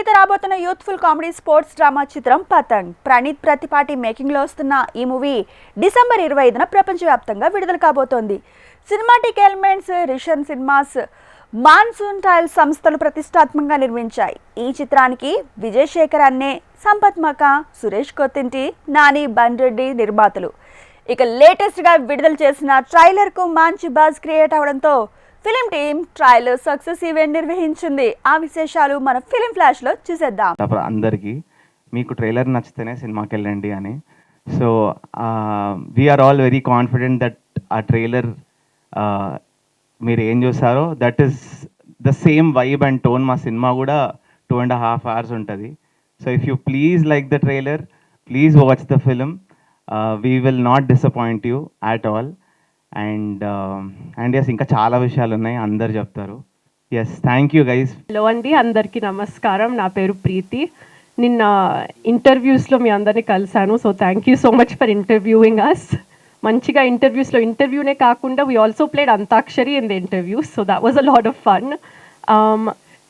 ఓటీటీతో రాబోతున్న youthful comedy sports drama చిత్రం పతంగ్. ప్రణీత్ ప్రతిపాటి మేకింగ్లో వస్తున్న ఈ మూవీ డిసెంబర్ 25న ప్రపంచవ్యాప్తంగా విడుదల కాబోతోంది. Cinematic Elements Rishan Cinemas, Monsoon Tale సంస్థలు ప్రతిష్టాత్మకంగా నిర్మించాయి. ఈ చిత్రానికి విజయ్ శేఖర్ అన్నే, సంపత్ మకా, సురేష్ కొత్తింటి, నాని బండ్రెడ్డి నిర్మాతలు. ఇక లేటెస్ట్గా విడుదల చేసిన ట్రైలర్కు మంచి బజ్ క్రియేట్ అవడంతో film team trailer success event నిర్వహించింది. ఆ విశేషాలు మన ఫిలిం ఫ్లాష్లో చూసేద్దాం. అందరికీ మీకు ట్రైలర్ నచ్చితేనే సినిమాకి వెళ్ళండి అని. So we are all very confident that ఆ ట్రైలర్ మీరు ఏం చూసారో that is the same vibe and tone మా సినిమా కూడా 2.5 hours ఉంటుంది. So if you please like the trailer, please watch the film. We will not disappoint you at all. And yes, ఇంకా చాలా విషయాలు ఉన్నాయి, అందరు చెప్తారు. Yes, thank you guys. Hello అండి, అందరికీ నమస్కారం. నా పేరు ప్రీతి. నిన్న ఇంటర్వ్యూస్లో మీ అందరినీ కలిశాను. So thank you so much for interviewing us. మంచిగా ఇంటర్వ్యూనే కాకుండా we also played antakshari in the interviews. So that was a lot of fun.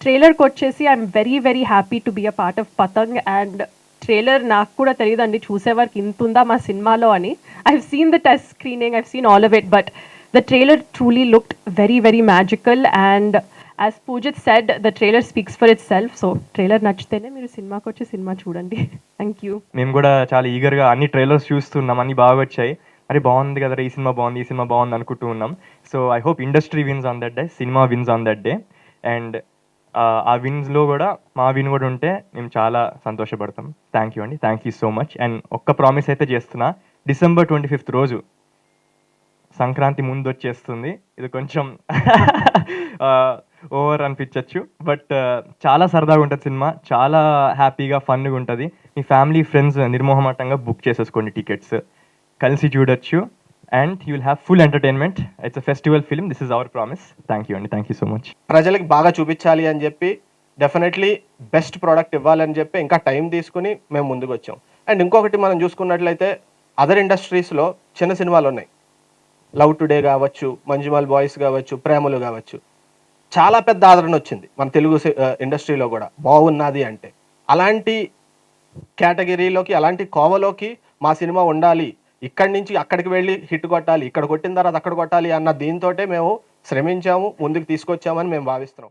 ట్రైలర్కి వచ్చేసి I'm very very happy to be a part of Patang. And trailer నాకు కూడా తెలియదండి చూసేవారికి ఇంత ఉందా మా సినిమాలో అని. I have seen the test screening, I have seen all of it, but the trailer truly looked very very magical. And as Poojith said, the trailer speaks for it self. So trailer నచ్చితేనే మీరు సినిమాకి వచ్చి cinema చూడండి. Thank you. మేము కూడా చాలా ఈగర్గా అన్ని trailers చూస్తున్నాం, అన్ని బాగా వచ్చాయి. మరి బాగుంది కదా, ఈ సినిమా బాగుంది అనుకుంటూ ఉన్నాం. So I hope industry wins on that day, cinema wins on that day. And ఆ విన్స్లో కూడా మా విన్ కూడా ఉంటే మేము చాలా సంతోషపడతాం. థ్యాంక్ యూ అండి, thank you so much. And ఒక్క ప్రామిస్ అయితే చేస్తున్నా, December 25th రోజు, సంక్రాంతి ముందు వచ్చేస్తుంది. ఇది కొంచెం ఓవర్ అనిపించవచ్చు, బట్ చాలా సరదాగా ఉంటుంది సినిమా, చాలా హ్యాపీగా ఫన్గా ఉంటుంది. మీ ఫ్యామిలీ ఫ్రెండ్స్ నిర్మోహమాటంగా బుక్ చేసేసుకోండి టికెట్స్, కలిసి చూడొచ్చు. And you will have full entertainment. It's a festival film, this is our promise. Thank you అండి, థ్యాంక్ యూ సో మచ్. ప్రజలకు బాగా చూపించాలి అని చెప్పి, డెఫినెట్లీ బెస్ట్ ప్రోడక్ట్ ఇవ్వాలని చెప్పి ఇంకా టైం తీసుకుని మేము ముందుకు వచ్చాం. అండ్ ఇంకొకటి మనం చూసుకున్నట్లయితే అదర్ ఇండస్ట్రీస్లో చిన్న సినిమాలు ఉన్నాయి. లవ్ టుడే కావచ్చు, మంజుమల్ బాయ్స్ కావచ్చు, ప్రేమలు కావచ్చు, చాలా పెద్ద ఆదరణ వచ్చింది మన తెలుగు ఇండస్ట్రీలో కూడా బాగున్నది అంటే. అలాంటి కేటగిరీలోకి, అలాంటి కోవలోకి మా సినిమా ఉండాలి, ఇక్కడి నుంచి అక్కడికి వెళ్ళి హిట్ కొట్టాలి, ఇక్కడ కొట్టిన తర్వాత అక్కడ కొట్టాలి అన్న దీంతోటే మేము శ్రమించాము, ముందుకు తీసుకొచ్చామని మేము భావిస్తున్నాం.